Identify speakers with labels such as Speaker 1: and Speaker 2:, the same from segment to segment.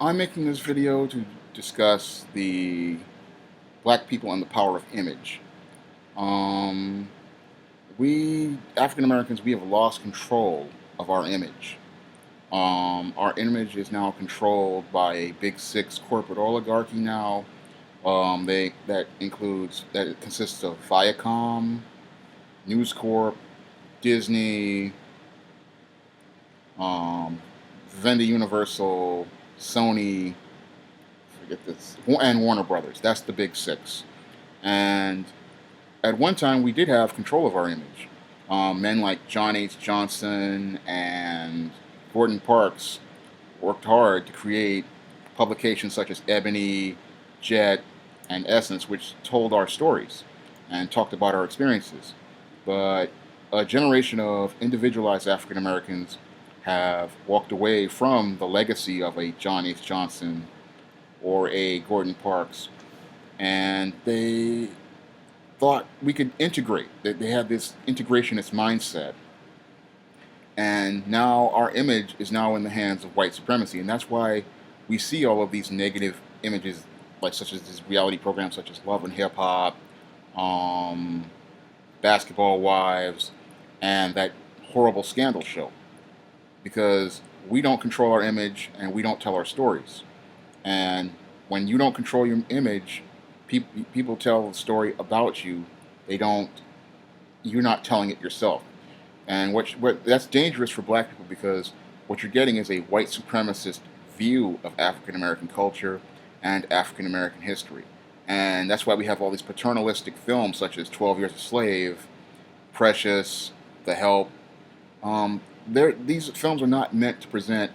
Speaker 1: I'm making this video to discuss the black people and the power of image. Um, we African Americans, we have lost control of our image. Our image is now controlled by a big six corporate oligarchy now. That it consists of Viacom, News Corp, Disney, um, Vivendi Universal, Sony, forget this, and Warner Brothers. That's the big six. And at one time, we did have control of our image. Men like John H. Johnson and Gordon Parks worked hard to create publications such as Ebony, Jet, and Essence, which told our stories and talked about our experiences. But a generation of individualized African Americans have walked away from the legacy of a John H. Johnson or a Gordon Parks, and they thought we could integrate. They had this integrationist mindset, and now our image is now in the hands of white supremacy, and that's why we see all of these negative images, like such as this reality programs such as Love and Hip Hop, um, Basketball Wives, and that horrible Scandal show, because we don't control our image and we don't tell our stories. And when you don't control your image, people tell the story about you. They don't. You're not telling it yourself, and what that's dangerous for Black people, because what you're getting is a white supremacist view of African American culture and African American history, and that's why we have all these paternalistic films such as 12 Years a Slave, Precious, The Help. These films are not meant to present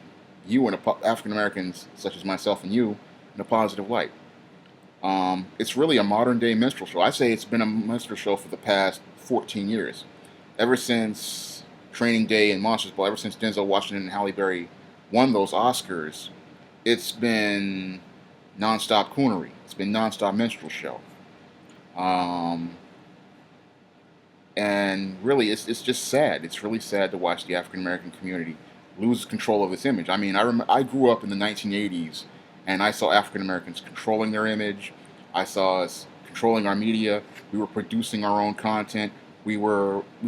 Speaker 1: you and African Americans such as myself and you in a positive light. It's really a modern day minstrel show. I say it's been a minstrel show for the past 14 years. Ever since Training Day and Monsters Ball, ever since Denzel Washington and Halle Berry won those Oscars, it's been nonstop coonery. It's been nonstop minstrel show. Um, and really, it's just sad. It's really sad to watch the African American community lose control of its image. I mean, I grew up in the 1980s, and I saw African Americans controlling their image. I saw us controlling our media. We were producing our own content. We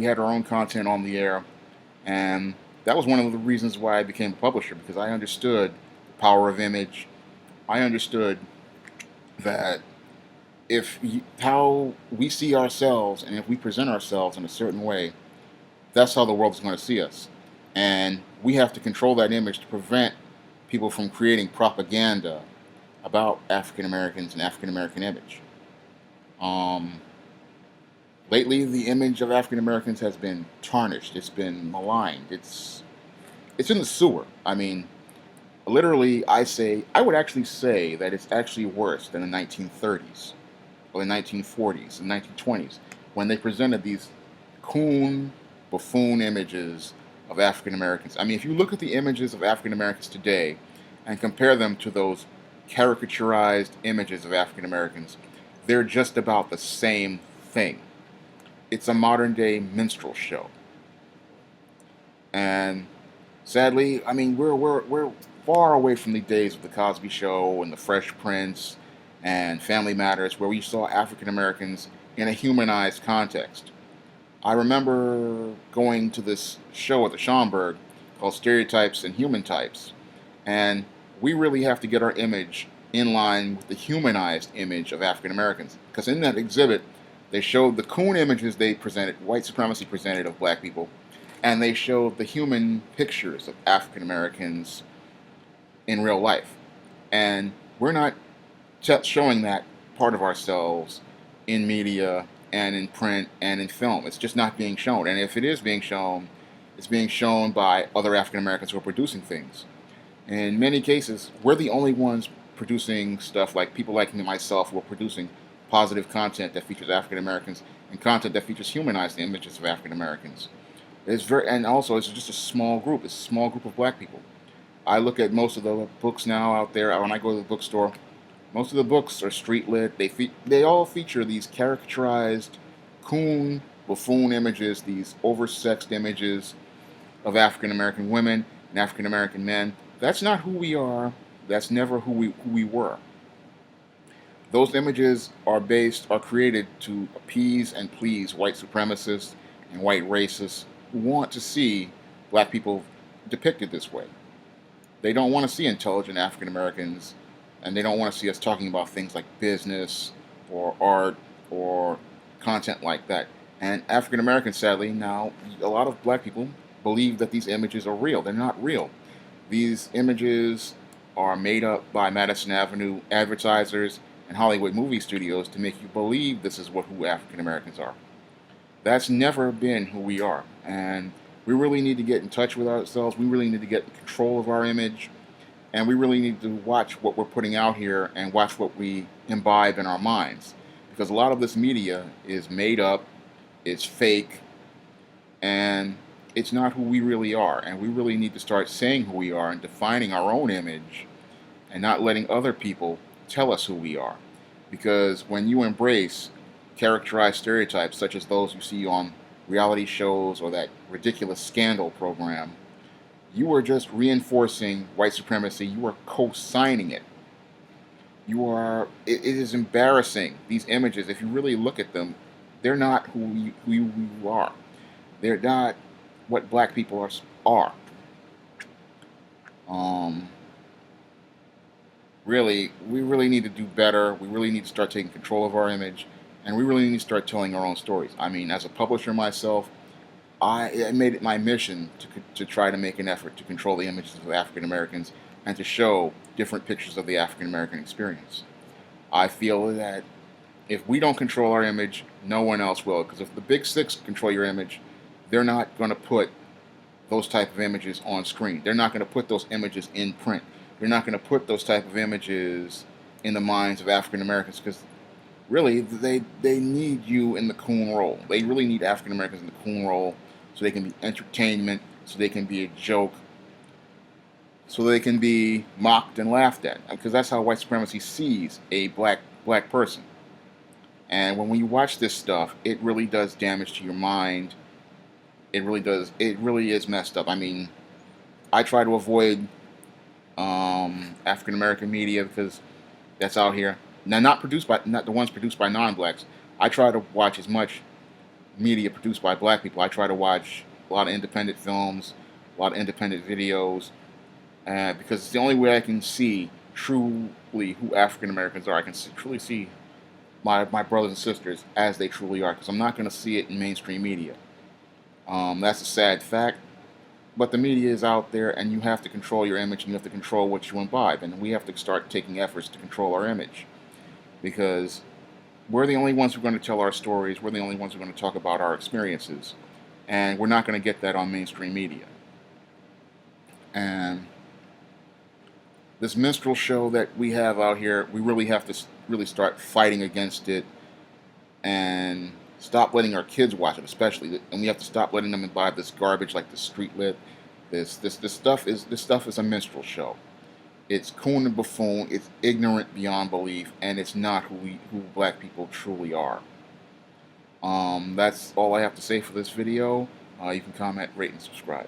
Speaker 1: had our own content on the air, and that was one of the reasons why I became a publisher, because I understood the power of image. I understood that how we see ourselves, and if we present ourselves in a certain way, that's how the world is going to see us. And we have to control that image to prevent people from creating propaganda about African Americans and African American image. Um, Lately, the image of African Americans has been tarnished. It's been maligned. It's in the sewer. I mean, literally, I would actually say that it's actually worse than the 1930s or the 1940s and 1920s, when they presented these coon, buffoon images of African Americans. I mean, if you look at the images of African Americans today and compare them to those caricaturized images of African Americans, they're just about the same thing. It's a modern day minstrel show. And sadly, I mean, we're far away from the days of the Cosby Show and the Fresh Prince and Family Matters, where we saw African Americans in a humanized context. I remember going to this show at the Schomburg called Stereotypes and Human Types, and we really have to get our image in line with the humanized image of African Americans. Because in that exhibit, they showed the coon images they presented, white supremacy presented of black people, and they showed the human pictures of African Americans in real life. And we're not showing that part of ourselves in media and in print and in film. It's just not being shown. And if it is being shown, it's being shown by other African Americans who are producing things. In many cases, we're the only ones producing stuff, like people like me, myself, who are producing positive content that features African Americans and content that features humanized images of African Americans. And also it's just a small group. It's a small group of black people. I look at most of the books now out there. When I go to the bookstore, most of the books are street lit. They all feature these caricaturized, coon, buffoon images, these oversexed images of African American women and African American men. That's not who we are. That's never who we were. Those images are created to appease and please white supremacists and white racists who want to see black people depicted this way. They don't want to see intelligent African Americans, and they don't want to see us talking about things like business or art or content like that. And African Americans, sadly, now a lot of black people believe that these images are real. They're not real. These images are made up by Madison Avenue advertisers and Hollywood movie studios to make you believe this is who African Americans are. That's never been who we are. And we really need to get in touch with ourselves. We really need to get in control of our image. And we really need to watch what we're putting out here and watch what we imbibe in our minds. Because a lot of this media is made up, it's fake, and it's not who we really are. And we really need to start saying who we are and defining our own image and not letting other people tell us who we are. Because when you embrace characterized stereotypes such as those you see on reality shows or that ridiculous Scandal program, you are just reinforcing white supremacy. You are co-signing it. It is embarrassing. These images, if you really look at them, they're not who you are. They're not what black people are. Really, we really need to do better. We really need to start taking control of our image, and we really need to start telling our own stories. I mean, as a publisher myself, I made it my mission to try to make an effort to control the images of African Americans and to show different pictures of the African American experience. I feel that if we don't control our image, no one else will. Because if the big six control your image, they're not going to put those type of images on screen. They're not going to put those images in print. They're not going to put those type of images in the minds of African Americans because really they need you in the coon role. They really need African Americans in the coon role so they can be entertainment, so they can be a joke, so they can be mocked and laughed at. Because that's how white supremacy sees a black person. And when you watch this stuff, it really does damage to your mind. It really does. It really is messed up. I mean, I try to avoid African American media because that's out here. Now, not the ones produced by non-blacks. I try to watch as much media produced by black people. I try to watch a lot of independent films, a lot of independent videos, because it's the only way I can see truly who African Americans are. I can truly see my brothers and sisters as they truly are, because I'm not going to see it in mainstream media. That's a sad fact, but the media is out there, and you have to control your image, and you have to control what you imbibe, and we have to start taking efforts to control our image, because we're the only ones who are going to tell our stories. We're the only ones who are going to talk about our experiences, and we're not going to get that on mainstream media. And this minstrel show that we have out here, we really have to really start fighting against it and stop letting our kids watch it, especially. And we have to stop letting them imbibe this garbage like the street lit. This stuff is a minstrel show. It's coon and buffoon. It's ignorant beyond belief, and it's not who black people truly are. That's all I have to say for this video. You can comment, rate, and subscribe.